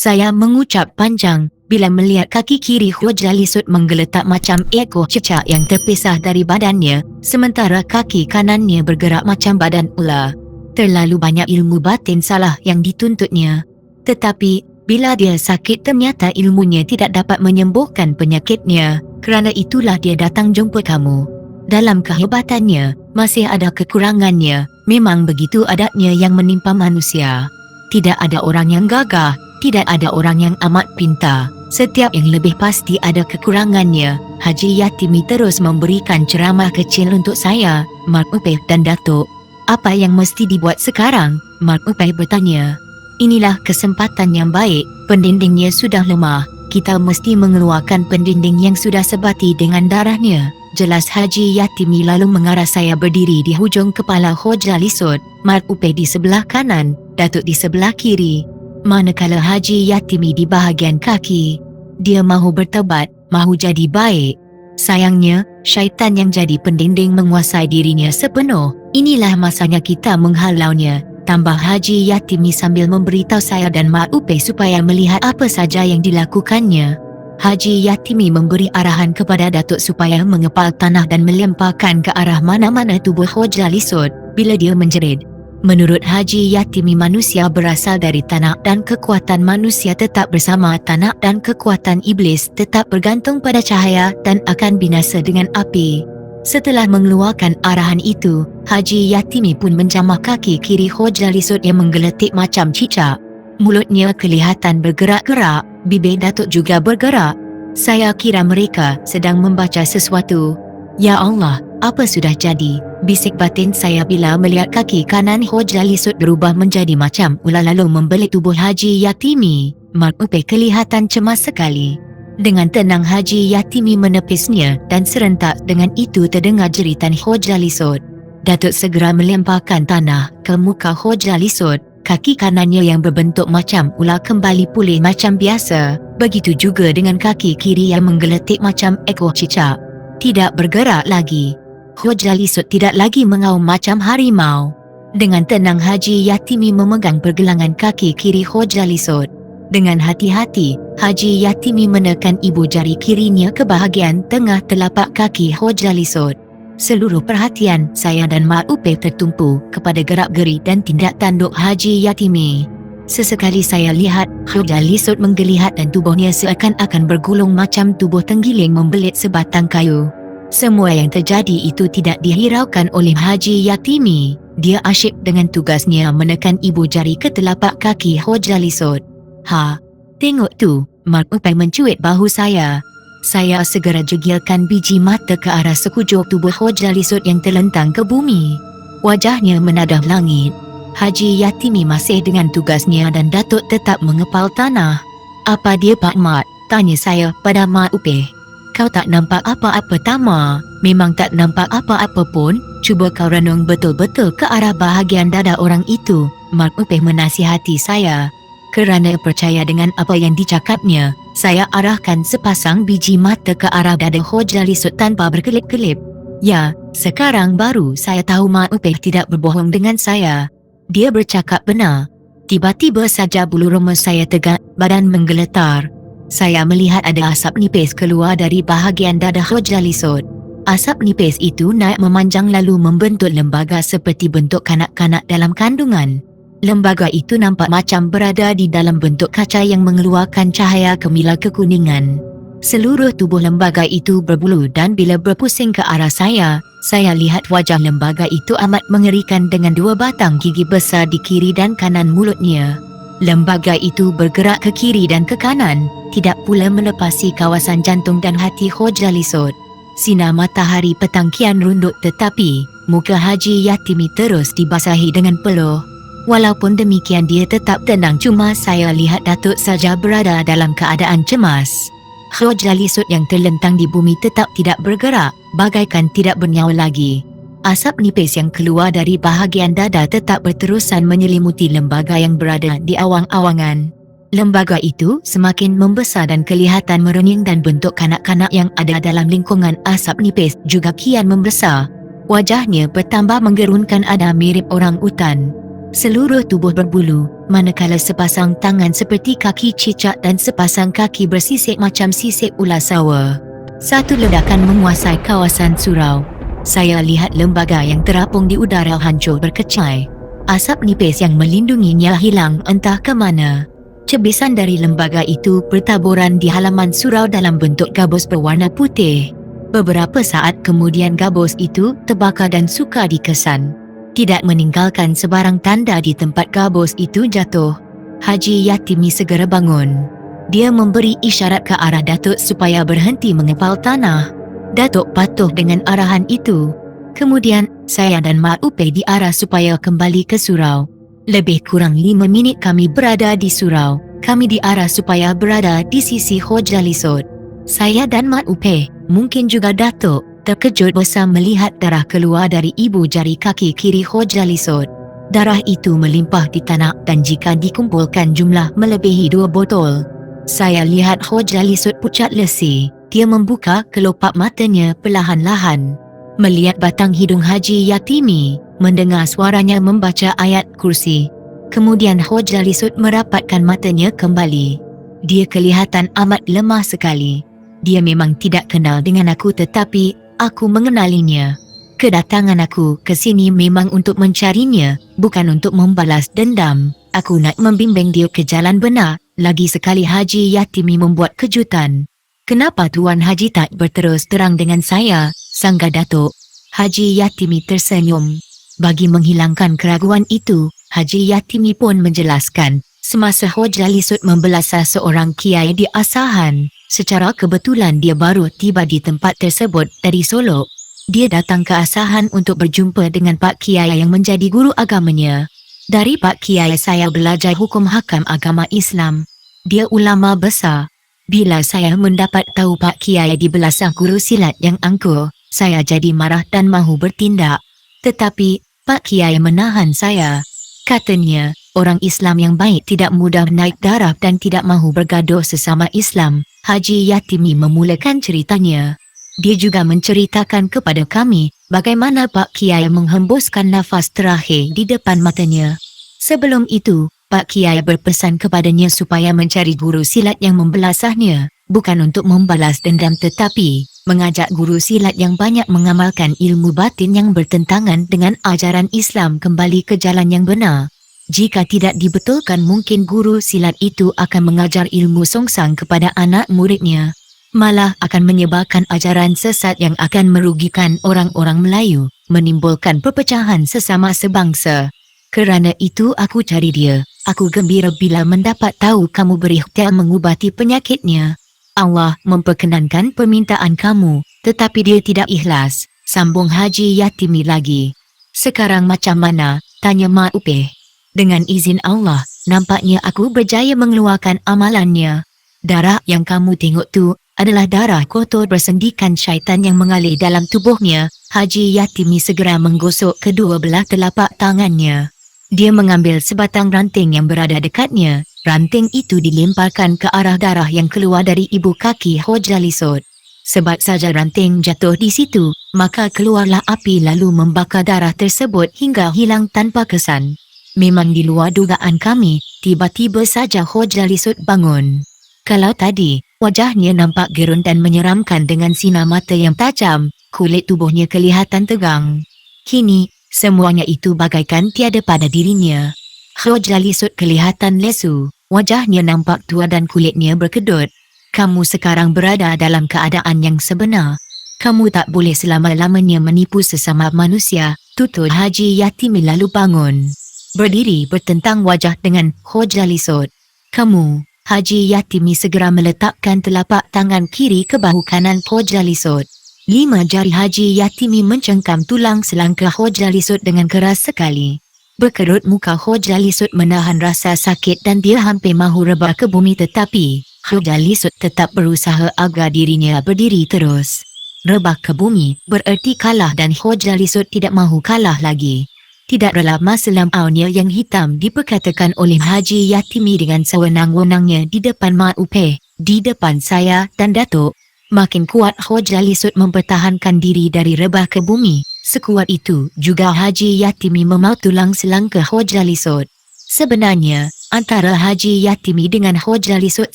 Saya mengucap panjang bila melihat kaki kiri Hoja Lisut menggeletak macam ekor cicak yang terpisah dari badannya, sementara kaki kanannya bergerak macam badan ular. Terlalu banyak ilmu batin salah yang dituntutnya. Tetapi, bila dia sakit ternyata ilmunya tidak dapat menyembuhkan penyakitnya. Kerana itulah dia datang jumpa kamu. Dalam kehebatannya, masih ada kekurangannya. Memang begitu adatnya yang menimpa manusia. Tidak ada orang yang gagah, tidak ada orang yang amat pintar. Setiap yang lebih pasti ada kekurangannya. Haji Yatimi terus memberikan ceramah kecil untuk saya, Mak Upeh dan Datuk. Apa yang mesti dibuat sekarang? Mak Upeh bertanya. Inilah kesempatan yang baik, pendindingnya sudah lemah. Kita mesti mengeluarkan pendinding yang sudah sebati dengan darahnya. Jelas Haji Yatimi lalu mengarah saya berdiri di hujung kepala Hoja Lisut, Mak Upeh di sebelah kanan, Datuk di sebelah kiri. Manakala Haji Yatimi di bahagian kaki. Dia mahu bertaubat, mahu jadi baik. Sayangnya, syaitan yang jadi pendinding menguasai dirinya sepenuh. Inilah masanya kita menghalaunya. Tambah Haji Yatimi sambil memberitahu saya dan Mak Upeh supaya melihat apa saja yang dilakukannya. Haji Yatimi memberi arahan kepada Datuk supaya mengepal tanah dan melemparkan ke arah mana-mana tubuh Hoja Lisut bila dia menjerit. Menurut Haji Yatimi, manusia berasal dari tanah dan kekuatan manusia tetap bersama tanah dan kekuatan iblis tetap bergantung pada cahaya dan akan binasa dengan api. Setelah mengeluarkan arahan itu, Haji Yatimi pun menjamah kaki kiri Hoja Lisut yang menggeletik macam cicak. Mulutnya kelihatan bergerak-gerak, bibir Datuk juga bergerak. Saya kira mereka sedang membaca sesuatu. Ya Allah, apa sudah jadi? Bisik batin saya bila melihat kaki kanan Hoja Lisut berubah menjadi macam ular lalu membelit tubuh Haji Yatimi. Mak Upeh kelihatan cemas sekali. Dengan tenang Haji Yatimi menepisnya dan serentak dengan itu terdengar jeritan Hoja Lisut. Datuk segera melemparkan tanah ke muka Hoja Lisut. Kaki kanannya yang berbentuk macam ular kembali pulih macam biasa. Begitu juga dengan kaki kiri yang menggeletik macam ekor cicak. Tidak bergerak lagi. Hoja Lisut tidak lagi mengaum macam harimau. Dengan tenang Haji Yatimi memegang pergelangan kaki kiri Hoja Lisut. Dengan hati-hati, Haji Yatimi menekan ibu jari kirinya ke bahagian tengah telapak kaki Hoja Lisut. Seluruh perhatian saya dan Mak Upeh tertumpu kepada gerak-geri dan tindak tanduk Haji Yatimi. Sesekali saya lihat Hoja Lisut menggeliat dan tubuhnya seakan-akan bergulung macam tubuh tenggiling membelit sebatang kayu. Semua yang terjadi itu tidak dihiraukan oleh Haji Yatimi. Dia asyik dengan tugasnya menekan ibu jari ke telapak kaki Hoja Lisut. Ha, tengok tu, Mak Upeh mencuit bahu saya. Saya segera jegilkan biji mata ke arah sekujur tubuh Hoja Lisut yang terlentang ke bumi. Wajahnya menadah langit. Haji Yatimi masih dengan tugasnya dan Datuk tetap mengepal tanah. Apa dia Pak Mat? Tanya saya pada Mak Upeh. Kau tak nampak apa-apa Tama? Memang tak nampak apa-apa pun. Cuba kau renung betul-betul ke arah bahagian dada orang itu. Mak Upeh menasihati saya. Kerana percaya dengan apa yang dicakapnya, saya arahkan sepasang biji mata ke arah dada Hoja Lisut tanpa berkelip-kelip. Ya, sekarang baru saya tahu Mak Upeh tidak berbohong dengan saya. Dia bercakap benar. Tiba-tiba saja bulu roma saya tegak, badan menggeletar. Saya melihat ada asap nipis keluar dari bahagian dada Hoja Lisut. Asap nipis itu naik memanjang lalu membentuk lembaga seperti bentuk kanak-kanak dalam kandungan. Lembaga itu nampak macam berada di dalam bentuk kaca yang mengeluarkan cahaya kemilau kekuningan. Seluruh tubuh lembaga itu berbulu dan bila berpusing ke arah saya lihat wajah lembaga itu amat mengerikan dengan dua batang gigi besar di kiri dan kanan mulutnya. Lembaga itu bergerak ke kiri dan ke kanan, tidak pula melepasi kawasan jantung dan hati Hoja Lisut. Sinar matahari petang kian runduk tetapi muka Haji Yatimi terus dibasahi dengan peluh. Walaupun demikian dia tetap tenang, cuma saya lihat Datuk saja berada dalam keadaan cemas. Hoja Lisut yang terlentang di bumi tetap tidak bergerak, bagaikan tidak bernyawa lagi. Asap nipis yang keluar dari bahagian dada tetap berterusan menyelimuti lembaga yang berada di awang-awangan. Lembaga itu semakin membesar dan kelihatan merenying dan bentuk kanak-kanak yang ada dalam lingkungan asap nipis juga kian membesar. Wajahnya bertambah menggerunkan, ada mirip orang utan. Seluruh tubuh berbulu, manakala sepasang tangan seperti kaki cicak dan sepasang kaki bersisik macam sisik ular sawa. Satu ledakan menguasai kawasan surau. Saya lihat lembaga yang terapung di udara hancur berkecai. Asap nipis yang melindunginya hilang entah ke mana. Cebisan dari lembaga itu bertaburan di halaman surau dalam bentuk gabus berwarna putih. Beberapa saat kemudian gabus itu terbakar dan sukar dikesan. Tidak meninggalkan sebarang tanda di tempat gabus itu jatuh. Haji Yatimi segera bangun. Dia memberi isyarat ke arah Datuk supaya berhenti mengepal tanah. Datuk patuh dengan arahan itu. Kemudian, saya dan Mak Upeh diarah supaya kembali ke surau. Lebih kurang 5 minit kami berada di surau. Kami diarah supaya berada di sisi Hoja Lisut. Saya dan Mak Upeh, mungkin juga Datuk, terkejut besar melihat darah keluar dari ibu jari kaki kiri Hoja Lisut. Darah itu melimpah di tanah dan jika dikumpulkan jumlah melebihi 2 botol. Saya lihat Hoja Lisut pucat lesi. Dia membuka kelopak matanya perlahan-lahan. Melihat batang hidung Haji Yatimi, mendengar suaranya membaca ayat kursi. Kemudian Hoja Lisut merapatkan matanya kembali. Dia kelihatan amat lemah sekali. Dia memang tidak kenal dengan aku tetapi aku mengenalinya. Kedatangan aku ke sini memang untuk mencarinya, bukan untuk membalas dendam. Aku nak membimbing dia ke jalan benar. Lagi sekali Haji Yatimi membuat kejutan. Kenapa Tuan Haji tak berterus terang dengan saya? Sangga Datuk. Haji Yatimi tersenyum. Bagi menghilangkan keraguan itu, Haji Yatimi pun menjelaskan. Semasa Hoja Lisut membelasah seorang kiai di Asahan, secara kebetulan dia baru tiba di tempat tersebut dari Solo. Dia datang ke Asahan untuk berjumpa dengan Pak Kiai yang menjadi guru agamanya. Dari Pak Kiai saya belajar hukum hakam agama Islam. Dia ulama besar. Bila saya mendapat tahu Pak Kiai dibelasah guru silat yang angkuh, saya jadi marah dan mahu bertindak. Tetapi Pak Kiai menahan saya. Katanya, orang Islam yang baik tidak mudah naik darah dan tidak mahu bergaduh sesama Islam. Haji Yatimi memulakan ceritanya. Dia juga menceritakan kepada kami bagaimana Pak Kiai menghembuskan nafas terakhir di depan matanya. Sebelum itu, Pak Kiai berpesan kepadanya supaya mencari guru silat yang membelasahnya, bukan untuk membalas dendam tetapi mengajak guru silat yang banyak mengamalkan ilmu batin yang bertentangan dengan ajaran Islam kembali ke jalan yang benar. Jika tidak dibetulkan mungkin guru silat itu akan mengajar ilmu songsang kepada anak muridnya. Malah akan menyebarkan ajaran sesat yang akan merugikan orang-orang Melayu, menimbulkan perpecahan sesama sebangsa. Kerana itu aku cari dia. Aku gembira bila mendapat tahu kamu berikhtiar mengubati penyakitnya. Allah memperkenankan permintaan kamu, tetapi dia tidak ikhlas, sambung Haji Yatimi lagi. Sekarang macam mana? Tanya Mak Upeh. Dengan izin Allah, nampaknya aku berjaya mengeluarkan amalannya. Darah yang kamu tengok tu adalah darah kotor bersendikan syaitan yang mengalir dalam tubuhnya. Haji Yatimi segera menggosok kedua belah telapak tangannya. Dia mengambil sebatang ranting yang berada dekatnya. Ranting itu dilemparkan ke arah darah yang keluar dari ibu kaki Hoja Lisut. Sebab saja ranting jatuh di situ, maka keluarlah api lalu membakar darah tersebut hingga hilang tanpa kesan. Memang di luar dugaan kami, tiba-tiba saja Hoja Lisut bangun. Kalau tadi, wajahnya nampak gerun dan menyeramkan dengan sinar mata yang tajam, kulit tubuhnya kelihatan tegang. Kini, semuanya itu bagaikan tiada pada dirinya. Hoja Lisut kelihatan lesu, wajahnya nampak tua dan kulitnya berkedut. Kamu sekarang berada dalam keadaan yang sebenar. Kamu tak boleh selama-lamanya menipu sesama manusia, tutur Haji Yatimi lalu bangun. Berdiri bertentang wajah dengan Hoja Lisut. Kamu, Haji Yatimi segera meletakkan telapak tangan kiri ke bahu kanan Hoja Lisut. 5 jari Haji Yatimi mencengkam tulang selangkah Hoja Lisut dengan keras sekali. Berkerut muka Hoja Lisut menahan rasa sakit dan dia hampir mahu rebah ke bumi tetapi Hoja Lisut tetap berusaha agar dirinya berdiri terus. Rebah ke bumi bererti kalah dan Hoja Lisut tidak mahu kalah lagi. Tidak lama selamaunya yang hitam diperkatakan oleh Haji Yatimi dengan sewenang-wenangnya di depan Mak Upeh, di depan saya dan Datuk. Makin kuat Hoja Lisut mempertahankan diri dari rebah ke bumi. Sekuat itu juga Haji Yatimi memaut tulang selang ke Hoja Lisut. Sebenarnya, antara Haji Yatimi dengan Hoja Lisut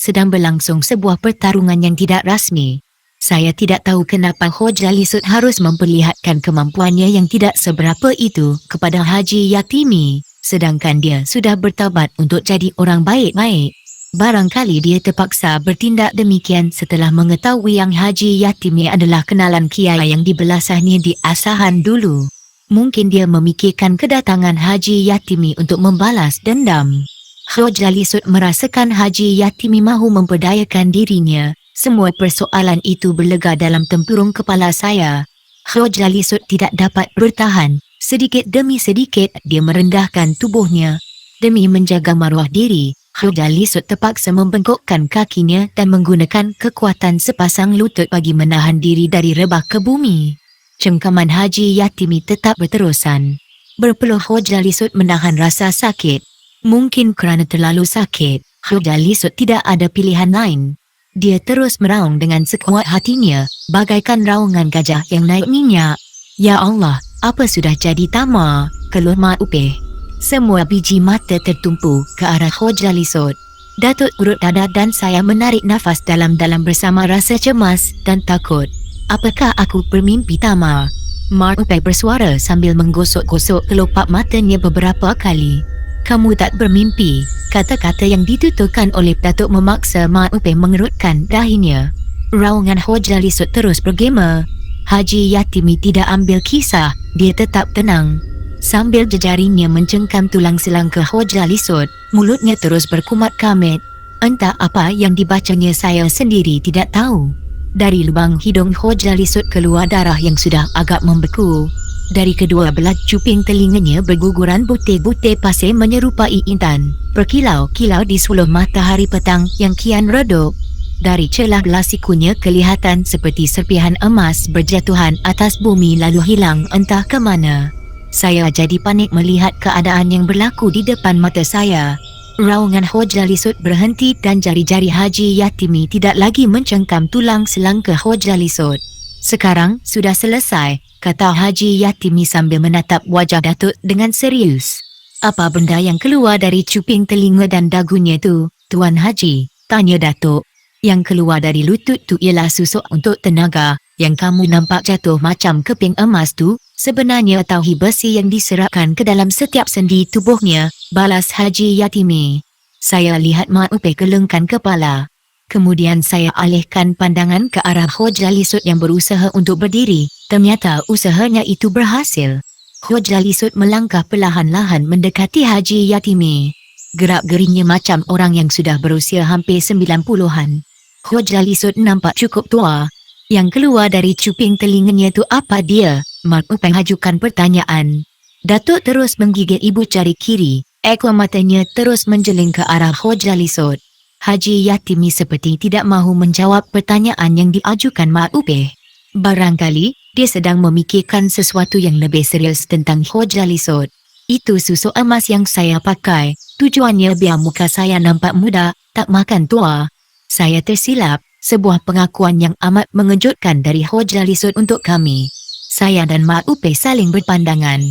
sedang berlangsung sebuah pertarungan yang tidak rasmi. Saya tidak tahu kenapa Hoja Lisut harus memperlihatkan kemampuannya yang tidak seberapa itu kepada Haji Yatimi, sedangkan dia sudah bertaubat untuk jadi orang baik-baik. Barangkali dia terpaksa bertindak demikian setelah mengetahui yang Haji Yatimi adalah kenalan kiai yang dibelasahnya di Asahan dulu. Mungkin dia memikirkan kedatangan Haji Yatimi untuk membalas dendam. Hoja Lisut merasakan Haji Yatimi mahu memperdayakan dirinya. Semua persoalan itu berlega dalam tempurung kepala saya. Hoja Lisut tidak dapat bertahan. Sedikit demi sedikit dia merendahkan tubuhnya. Demi menjaga maruah diri, Hoja Lisut terpaksa membengkokkan kakinya dan menggunakan kekuatan sepasang lutut bagi menahan diri dari rebah ke bumi. Cengkaman Haji Yatimi tetap berterusan. Berpeluh Hoja Lisut menahan rasa sakit. Mungkin kerana terlalu sakit, Hoja Lisut tidak ada pilihan lain. Dia terus meraung dengan sekuat hatinya, bagaikan raungan gajah yang naik minyak. Ya Allah, apa sudah jadi tama, keluh Mat Upeh. Semua biji mata tertumpu ke arah Hoja Lisut. Datuk urut dada dan saya menarik nafas dalam-dalam bersama rasa cemas dan takut. Apakah aku bermimpi tama? Mat Upeh bersuara sambil menggosok-gosok kelopak matanya beberapa kali. Kamu tak bermimpi, kata-kata yang dituturkan oleh Datuk memaksa Mat Upeh mengerutkan dahinya. Raungan Hoja Lisut terus bergema. Haji Yatimi tidak ambil kisah, dia tetap tenang. Sambil jejarinya mencengkam tulang selang ke Hoja Lisut, mulutnya terus berkumat kamit. Entah apa yang dibacanya saya sendiri tidak tahu. Dari lubang hidung Hoja Lisut keluar darah yang sudah agak membeku. Dari kedua belah cuping telinganya berguguran butir-butir pasir menyerupai intan, berkilau-kilau di suluh matahari petang yang kian redup. Dari celah-belah sikunya kelihatan seperti serpihan emas berjatuhan atas bumi lalu hilang entah ke mana. Saya jadi panik melihat keadaan yang berlaku di depan mata saya. Raungan Hoja Lisut berhenti dan jari-jari Haji Yatimi tidak lagi mencengkam tulang selang ke Hoja Lisut. Sekarang sudah selesai, kata Haji Yatimi sambil menatap wajah Datuk dengan serius. Apa benda yang keluar dari cuping telinga dan dagunya tu, Tuan Haji? Tanya Datuk. Yang keluar dari lutut tu ialah susuk untuk tenaga. Yang kamu nampak jatuh macam keping emas tu, sebenarnya tauhid besi yang diserapkan ke dalam setiap sendi tubuhnya, balas Haji Yatimi. Saya lihat Mat Upeh gelengkan kepala. Kemudian saya alihkan pandangan ke arah Hoja Lisut yang berusaha untuk berdiri. Ternyata usahanya itu berhasil. Hoja Lisut melangkah perlahan-lahan mendekati Haji Yatimi. Gerak-gerinya macam orang yang sudah berusia hampir 90-an. Hoja Lisut nampak cukup tua. Yang keluar dari cuping telinganya tu apa dia? Mat Upeh ajukan pertanyaan. Datuk terus menggigit ibu jari kiri. Ekor matanya terus menjeling ke arah Hoja Lisut. Haji Yatimi seperti tidak mahu menjawab pertanyaan yang diajukan Mat Upeh. Barangkali dia sedang memikirkan sesuatu yang lebih serius tentang Hoja Lisut. Itu susuk emas yang saya pakai. Tujuannya biar muka saya nampak muda, tak makan tua. Saya tersilap. Sebuah pengakuan yang amat mengejutkan dari Hoja Lisut untuk kami. Saya dan Mat Upeh saling berpandangan.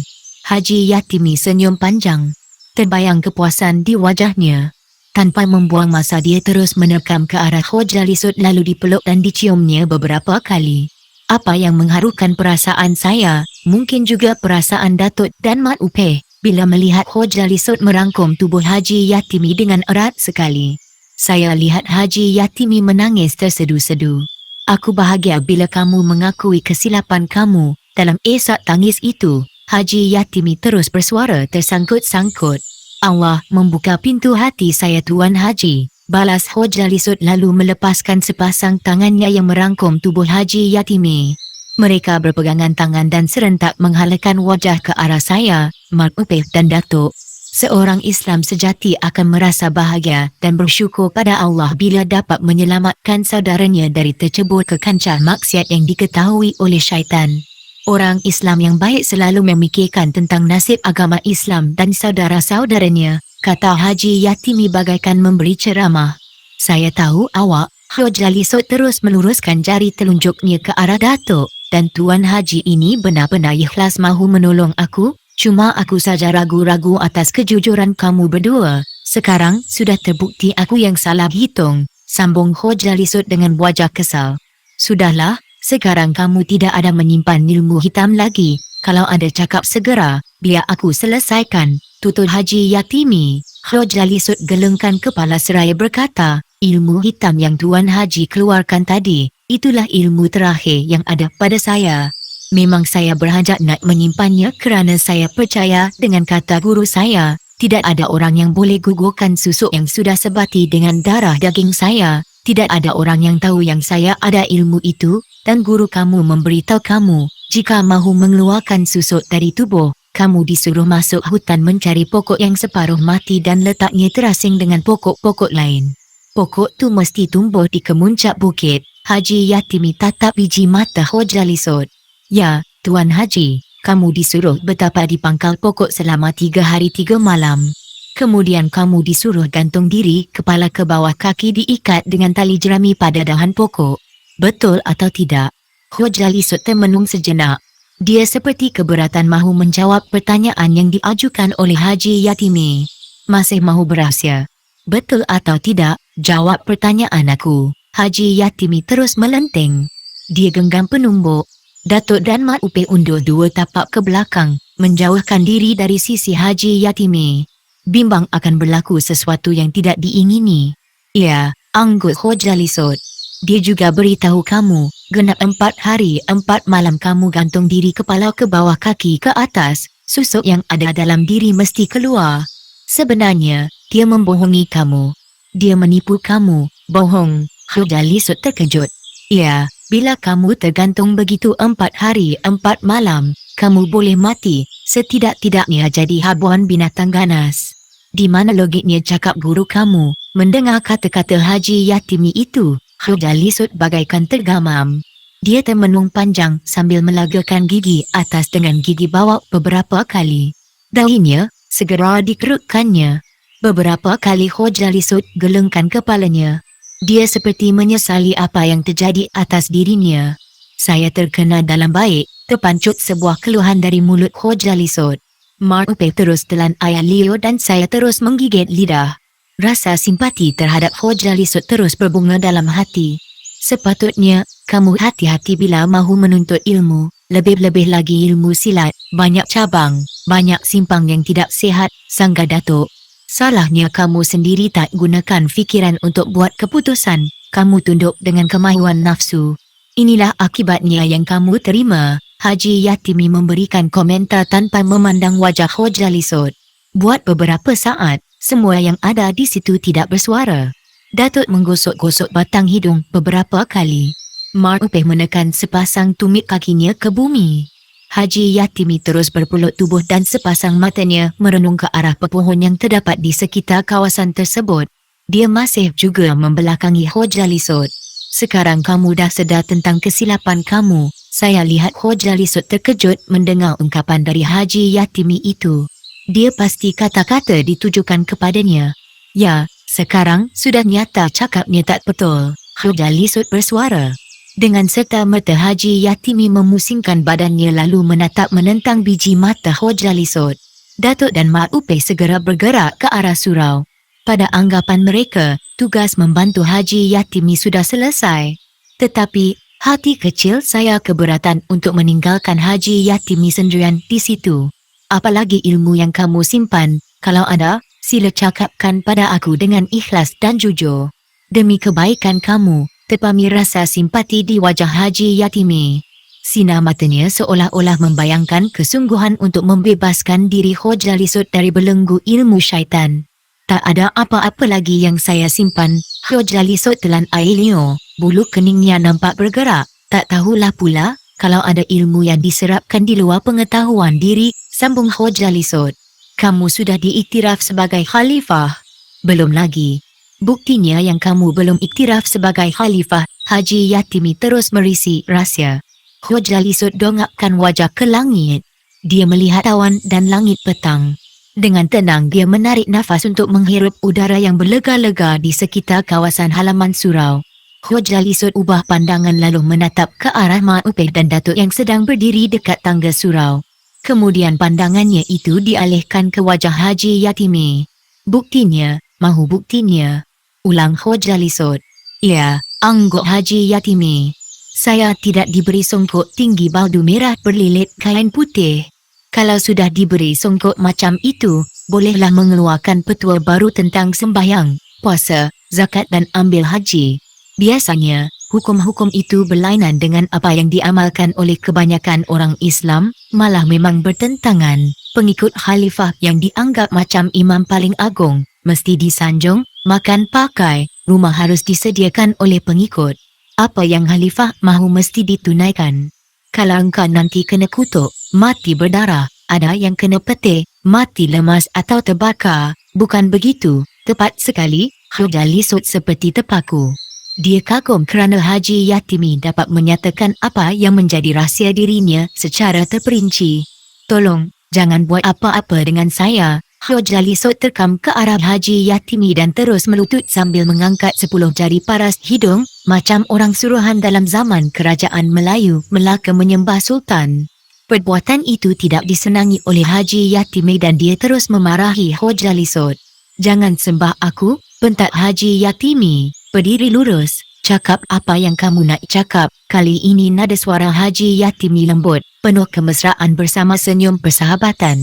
Haji Yatimi senyum panjang. Terbayang kepuasan di wajahnya. Tanpa membuang masa dia terus menerkam ke arah Hoja Lisut lalu dipeluk dan diciumnya beberapa kali. Apa yang mengharukan perasaan saya, mungkin juga perasaan Datuk dan Mat Upeh, bila melihat Hoja Lisut merangkum tubuh Haji Yatimi dengan erat sekali. Saya lihat Haji Yatimi menangis tersedu-sedu. Aku bahagia bila kamu mengakui kesilapan kamu. Dalam isak tangis itu, Haji Yatimi terus bersuara tersangkut-sangkut. Allah membuka pintu hati saya Tuan Haji, balas Hoja Lisut lalu melepaskan sepasang tangannya yang merangkum tubuh Haji Yatimi. Mereka berpegangan tangan dan serentak menghalangkan wajah ke arah saya, Mat Upeh dan Datuk. Seorang Islam sejati akan merasa bahagia dan bersyukur pada Allah bila dapat menyelamatkan saudaranya dari tercebur ke kancah maksiat yang diketahui oleh syaitan. Orang Islam yang baik selalu memikirkan tentang nasib agama Islam dan saudara-saudaranya, kata Haji Yatimi bagaikan memberi ceramah. Saya tahu awak, Hoja Lisut terus meluruskan jari telunjuknya ke arah Datuk. dan Tuan Haji ini benar-benar ikhlas mahu menolong aku. Cuma aku saja ragu-ragu atas kejujuran kamu berdua. Sekarang sudah terbukti aku yang salah hitung, sambung Hoja Lisut dengan wajah kesal. Sudahlah, sekarang kamu tidak ada menyimpan ilmu hitam lagi. Kalau ada cakap segera, biar aku selesaikan, tutur Haji Yatimi. Hoja Lisut gelengkan kepala seraya berkata, ilmu hitam yang Tuan Haji keluarkan tadi, itulah ilmu terakhir yang ada pada saya. Memang saya berhajat nak menyimpannya kerana saya percaya dengan kata guru saya, tidak ada orang yang boleh gugurkan susuk yang sudah sebati dengan darah daging saya. Tidak ada orang yang tahu yang saya ada ilmu itu, dan guru kamu memberitahu kamu, jika mahu mengeluarkan susuk dari tubuh, kamu disuruh masuk hutan mencari pokok yang separuh mati dan letaknya terasing dengan pokok-pokok lain. Pokok tu mesti tumbuh di kemuncak bukit. Haji Yatimi tatap biji mata Hoja Lisut. Ya, Tuan Haji, kamu disuruh bertapa di pangkal pokok selama 3 hari 3 malam. Kemudian kamu disuruh gantung diri, kepala ke bawah, kaki diikat dengan tali jerami pada dahan pokok. Betul atau tidak? Hoja Lisut termenung sejenak. Dia seperti keberatan mahu menjawab pertanyaan yang diajukan oleh Haji Yatimi. Masih mahu berahsia. Betul atau tidak, jawab pertanyaan aku. Haji Yatimi terus melenting. Dia genggam penumbuk. Datuk dan Mat Upeh undur 2 tapak ke belakang, menjauhkan diri dari sisi Haji Yatimi. Bimbang akan berlaku sesuatu yang tidak diingini. Ya, anggut Hoja Lisut. Dia juga beritahu kamu, genap 4 hari 4 malam kamu gantung diri, kepala ke bawah, kaki ke atas, susuk yang ada dalam diri mesti keluar. Sebenarnya, dia membohongi kamu. Dia menipu kamu, bohong. Hoja Lisut terkejut. Ya, bila kamu tergantung begitu 4 hari 4 malam, kamu boleh mati, setidak-tidaknya jadi habuan binatang ganas. Di mana logiknya cakap guru kamu? Mendengar kata-kata Haji Yatimi itu, Hoja Lisut bagaikan tergamam. Dia termenung panjang sambil melagakan gigi atas dengan gigi bawah beberapa kali. Dahinya segera dikerutkannya. Beberapa kali Hoja Lisut gelengkan kepalanya. Dia seperti menyesali apa yang terjadi atas dirinya. Saya terkena dalam baik, terpancut sebuah keluhan dari mulut Hoja Lisut. Mat Upeh terus telan air liur dan saya terus menggigit lidah. Rasa simpati terhadap Hoja Lisut terus berbunga dalam hati. Sepatutnya, kamu hati-hati bila mahu menuntut ilmu, lebih-lebih lagi ilmu silat, banyak cabang, banyak simpang yang tidak sihat, sangga Datuk. Salahnya kamu sendiri tak gunakan fikiran untuk buat keputusan, kamu tunduk dengan kemahuan nafsu. Inilah akibatnya yang kamu terima. Haji Yatimi memberikan komentar tanpa memandang wajah Hoja Lisut. Buat beberapa saat, semua yang ada di situ tidak bersuara. Datuk menggosok-gosok batang hidung beberapa kali. Mat Upeh menekan sepasang tumit kakinya ke bumi. Haji Yatimi terus berpulut tubuh dan sepasang matanya merenung ke arah pepohon yang terdapat di sekitar kawasan tersebut. Dia masih juga membelakangi Hoja Lisut. Sekarang kamu dah sedar tentang kesilapan kamu. Saya lihat Hoja Lisut terkejut mendengar ungkapan dari Haji Yatimi itu. Dia pasti kata-kata ditujukan kepadanya. Ya, sekarang sudah nyata cakapnya tak betul. Hoja Lisut bersuara. Dengan serta-merta Haji Yatimi memusingkan badannya lalu menatap menentang biji mata Hoja Lisut. Datuk dan Mat Upeh segera bergerak ke arah surau. Pada anggapan mereka, tugas membantu Haji Yatimi sudah selesai. Tetapi, hati kecil saya keberatan untuk meninggalkan Haji Yatimi sendirian di situ. Apalagi ilmu yang kamu simpan, kalau ada, sila cakapkan pada aku dengan ikhlas dan jujur. Demi kebaikan kamu, terpami rasa simpati di wajah Haji Yatimi. Sinar matanya seolah-olah membayangkan kesungguhan untuk membebaskan diri Hoja Lisut dari belenggu ilmu syaitan. Tak ada apa-apa lagi yang saya simpan. Hoja Lisut telan air liur, bulu keningnya nampak bergerak. Tak tahulah pula, kalau ada ilmu yang diserapkan di luar pengetahuan diri, sambung Hoja Lisut. Kamu sudah diiktiraf sebagai khalifah. Belum lagi. Buktinya yang kamu belum iktiraf sebagai khalifah. Haji Yatimi terus merisi rahsia. Hoja Lisut dongakkan wajah ke langit. Dia melihat awan dan langit petang. Dengan tenang dia menarik nafas untuk menghirup udara yang berlega-lega di sekitar kawasan halaman surau. Khwaja Lisut ubah pandangan lalu menatap ke arah Mak Upeh dan Datuk yang sedang berdiri dekat tangga surau. Kemudian pandangannya itu dialihkan ke wajah Haji Yatimi. Buktinya, mahu buktinya. Ulang Khwaja Lisut. Ya, angguk Haji Yatimi. Saya tidak diberi songkok tinggi baldu merah berlilit kain putih. Kalau sudah diberi songkok macam itu, bolehlah mengeluarkan petua baru tentang sembahyang, puasa, zakat dan ambil haji. Biasanya, hukum-hukum itu berlainan dengan apa yang diamalkan oleh kebanyakan orang Islam, malah memang bertentangan. Pengikut khalifah yang dianggap macam imam paling agung, mesti disanjung, makan pakai, rumah harus disediakan oleh pengikut. Apa yang khalifah mahu mesti ditunaikan. Kalau engkau nanti kena kutuk, mati berdarah, ada yang kena petik, mati lemas atau terbakar, bukan begitu, tepat sekali, Khwaja Lisut seperti terpaku. Dia kagum kerana Haji Yatimi dapat menyatakan apa yang menjadi rahsia dirinya secara terperinci. Tolong, jangan buat apa-apa dengan saya. Khwaja Lisut terkam ke arah Haji Yatimi dan terus melutut sambil mengangkat 10 jari paras hidung, macam orang suruhan dalam zaman kerajaan Melayu Melaka menyembah Sultan. Perbuatan itu tidak disenangi oleh Haji Yatimi dan dia terus memarahi Khwaja Lisut. Jangan sembah aku, bentak Haji Yatimi. Berdiri lurus, cakap apa yang kamu nak cakap. Kali ini nada suara Haji Yatimi lembut, penuh kemesraan bersama senyum persahabatan.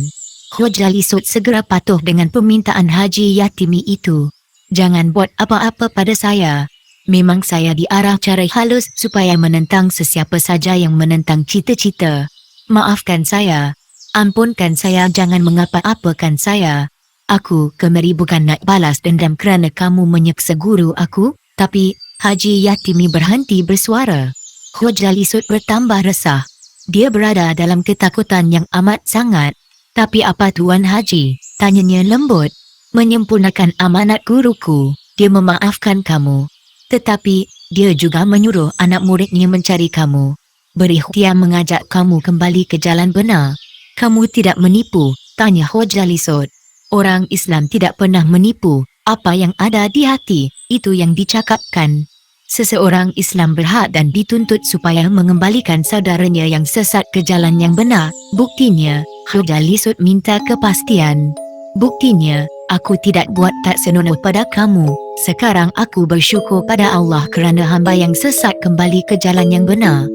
Khwaja Lisut segera patuh dengan permintaan Haji Yatimi itu. Jangan buat apa-apa pada saya. Memang saya diarah cara halus supaya menentang sesiapa saja yang menentang cita-cita. Maafkan saya. Ampunkan saya, jangan mengapa-apakan saya. Aku kemari bukan nak balas dendam kerana kamu menyeksa guru aku, tapi Haji Yatimi berhenti bersuara. Khwaja Lisut bertambah resah. Dia berada dalam ketakutan yang amat sangat. Tapi apa Tuan Haji? Tanyanya lembut. Menyempurnakan amanat guruku, dia memaafkan kamu. Tetapi, dia juga menyuruh anak muridnya mencari kamu. Berikhtiar mengajak kamu kembali ke jalan benar. Kamu tidak menipu? Tanya Khwaja Lisut. Orang Islam tidak pernah menipu, apa yang ada di hati, itu yang dicakapkan. Seseorang Islam berhak dan dituntut supaya mengembalikan saudaranya yang sesat ke jalan yang benar. Buktinya, Khwaja Lisut minta kepastian. Buktinya, aku tidak buat tak senonoh pada kamu. Sekarang aku bersyukur pada Allah kerana hamba yang sesat kembali ke jalan yang benar.